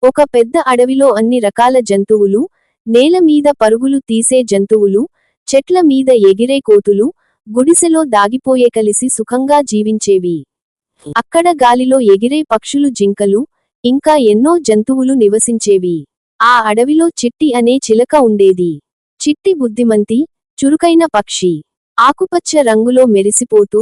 ఒక పెద్ద అడవిలో అన్ని రకాల జంతువులు, నేల మీద పరుగులు తీసే జంతువులు, చెట్ల మీద ఎగిరే కోతులు, గుడిసెలో దాగిపోయే కలిసి సుఖంగా జీవించేవి. అక్కడ గాలిలో ఎగిరే పక్షులు, జింకలు, ఇంకా ఎన్నో జంతువులు నివసించేవి. ఆ అడవిలో చిట్టి అనే చిలక ఉండేది. చిట్టి బుద్ధిమంతి, చురుకైన పక్షి. ఆకుపచ్చ రంగులో మెరిసిపోతూ,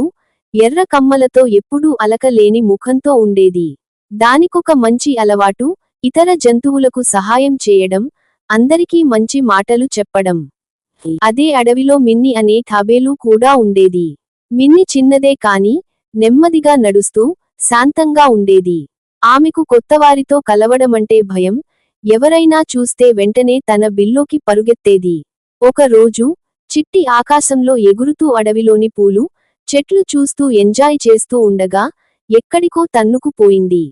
ఎర్ర కమ్మలతో ఎప్పుడూ అలక లేని ముఖంతో ఉండేది. దానికొక మంచి అలవాటు, ఇతర జంతువులకు సహాయం చేయడం, అందరికీ మంచి మాటలు చెప్పడం. అదే అడవిలో మిన్ని అనే తాబేలు కూడా ఉండేది. మిన్ని చిన్నదే కాని, నెమ్మదిగా నడుస్తూ, శాంతంగా ఉండేది. ఆమెకు కొత్తవారితో కలవడమంటే భయం, ఎవరైనా చూస్తే వెంటనే తన బిల్లోకి పరుగెత్తేది. ఒక రోజు, చిట్టి ఆకాశంలో ఎగురుతూ అడవిలోని పూలు, చెట్లు చూస్తూ ఎంజాయ్ చేస్తూ ఉండగా, ఎక్కడికో తన్నుకుపోయింది.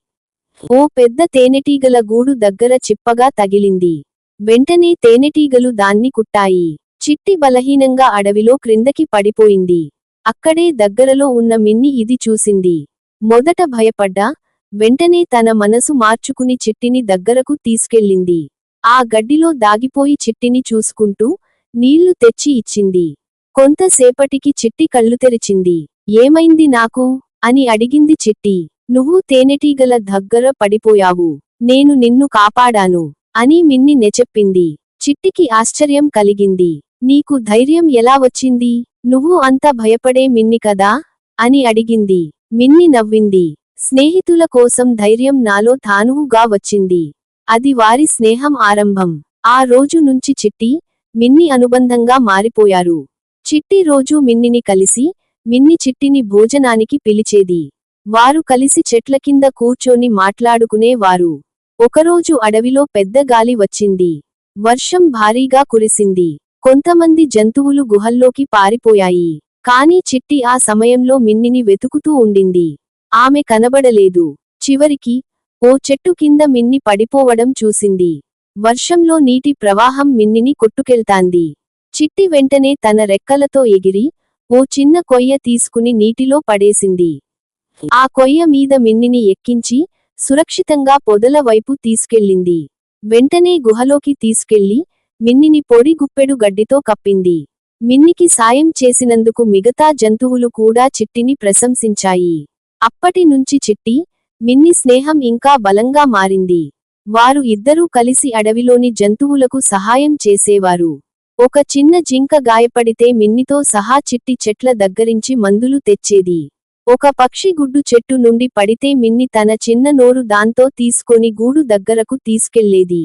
ఓ పెద్ద తేనెటీగల గూడు దగ్గర చిప్పగా తగిలింది. వెంటనే తేనెటీగలు దాన్ని కుట్టాయి. చిట్టి బలహీనంగా అడవిలో క్రిందకి పడిపోయింది. అక్కడే దగ్గరలో ఉన్న మిన్ని ఇది చూసింది. మొదట భయపడ్డా, వెంటనే తన మనసు మార్చుకుని చిట్టిని దగ్గరకు తీసుకెళ్ళింది. ఆ గడ్డిలో దాగిపోయి చిట్టిని చూసుకుంటూ, నీళ్లు తెచ్చి ఇచ్చింది. కొంతసేపటికి చిట్టి కళ్ళు తెరిచింది. ఏమైంది నాకు? అని అడిగింది చిట్టి. నువ్వు తేనెటీగల దగ్గర పడిపోయావు. నేను నిన్ను కాపాడాను అని మిన్ని నెచెప్పింది. చిట్టికి ఆశ్చర్యం కలిగింది. నీకు ధైర్యం ఎలా వచ్చింది? నువ్వు అంత భయపడే మిన్ని కదా? అని అడిగింది. మిన్ని నవ్వింది. స్నేహితుల కోసం ధైర్యం నాలో తానువుగా వచ్చింది. అది వారి స్నేహం ఆరంభం. ఆ రోజు నుంచి చిట్టి, మిన్ని అనుబంధంగా మారిపోయారు. చిట్టి రోజూ మిన్నిని కలిసి, మిన్ని చిట్టిని భోజనానికి పిలిచేది. వారు కలిసి చెట్ల కింద కూర్చొని మాట్లాడుకునే వారు. ఒకరోజు అడవిలో పెద్ద గాలి వచ్చింది. వర్షం భారీగా కురిసింది. కొంతమంది జంతువులు గుహల్లోకి పారిపోయాయి. కానీ చిట్టి ఆ సమయంలో మిన్నిని వెతుకుతూ ఉండింది. ఆమె కనబడలేదు. చివరికి, ఓ చెట్టు కింద మిన్ని పడిపోవడం చూసింది. వర్షంలో నీటి ప్రవాహం మిన్నిని కొట్టుకెళ్తాంది. చిట్టి వెంటనే తన రెక్కలతో ఎగిరి, ఓ చిన్న కొయ్య తీసుకుని నీటిలో పడేసింది. ఆ కొయ్య మీద మిన్నిని ఎక్కించి, సురక్షితంగా పొదల వైపు తీసుకెళ్ళింది. వెంటనే గుహలోకి తీసుకెళ్లి, మిన్నిని పొడి గుప్పెడు గడ్డితో కప్పింది. మిన్నికి సాయం చేసినందుకు మిగతా జంతువులు కూడా చిట్టిని ప్రశంసించాయి. అప్పటి నుంచి చిట్టి, మిన్ని స్నేహం ఇంకా బలంగా మారింది. వారు ఇద్దరూ కలిసి అడవిలోని జంతువులకు సహాయం చేసేవారు. ఒక చిన్న జింక గాయపడితే మిన్నితో సహా చిట్టి చెట్ల దగ్గరించి మందులు తెచ్చేది. ఒక పక్షి గుడ్డు చెట్టు నుండి పడితే మిన్ని తన చిన్న నోరు దాంతో తీసుకొని గూడు దగ్గరకు తీసుకెళ్లేది.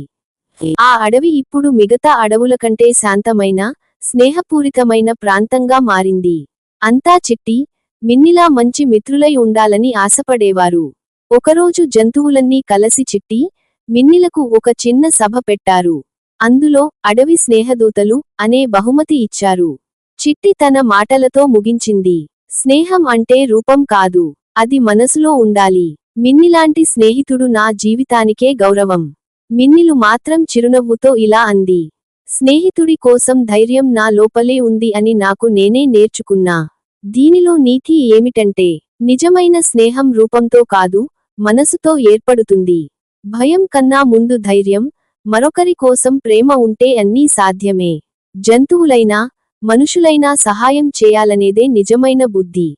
ఆ అడవి ఇప్పుడు మిగతా అడవుల కంటే శాంతమైన, స్నేహపూరితమైన ప్రాంతంగా మారింది. అంతా చిట్టి, మిన్నిలా మంచి మిత్రులై ఉండాలని ఆశపడేవారు. ఒకరోజు జంతువులన్నీ కలసి చిట్టి, మిన్నిలకు ఒక చిన్న సభ పెట్టారు. అందులో, అడవి స్నేహదూతలు అనే బహుమతి ఇచ్చారు. చిట్టి తన మాటలతో ముగించింది. స్నేహం అంటే రూపం కాదు, అది మనసులో ఉండాలి. మిన్నిలాంటి స్నేహితుడు నా జీవితానికే గౌరవం. మిన్నిలు మాత్రం చిరునవ్వుతో ఇలా అంది. స్నేహితుడి కోసం ధైర్యం నా లోపలే ఉంది అని నాకు నేనే నేర్చుకున్నా. దీనిలో నీతి ఏమిటంటే, నిజమైన స్నేహం రూపంతో కాదు, మనసుతో ఏర్పడుతుంది. భయం కన్నా ముందు ధైర్యం, మరొకరి కోసం ప్రేమ ఉంటే అన్నీ సాధ్యమే. జంతువులైనా, మనుషులైనా సహాయం చేయాలనేదే నిజమైన బుద్ధి.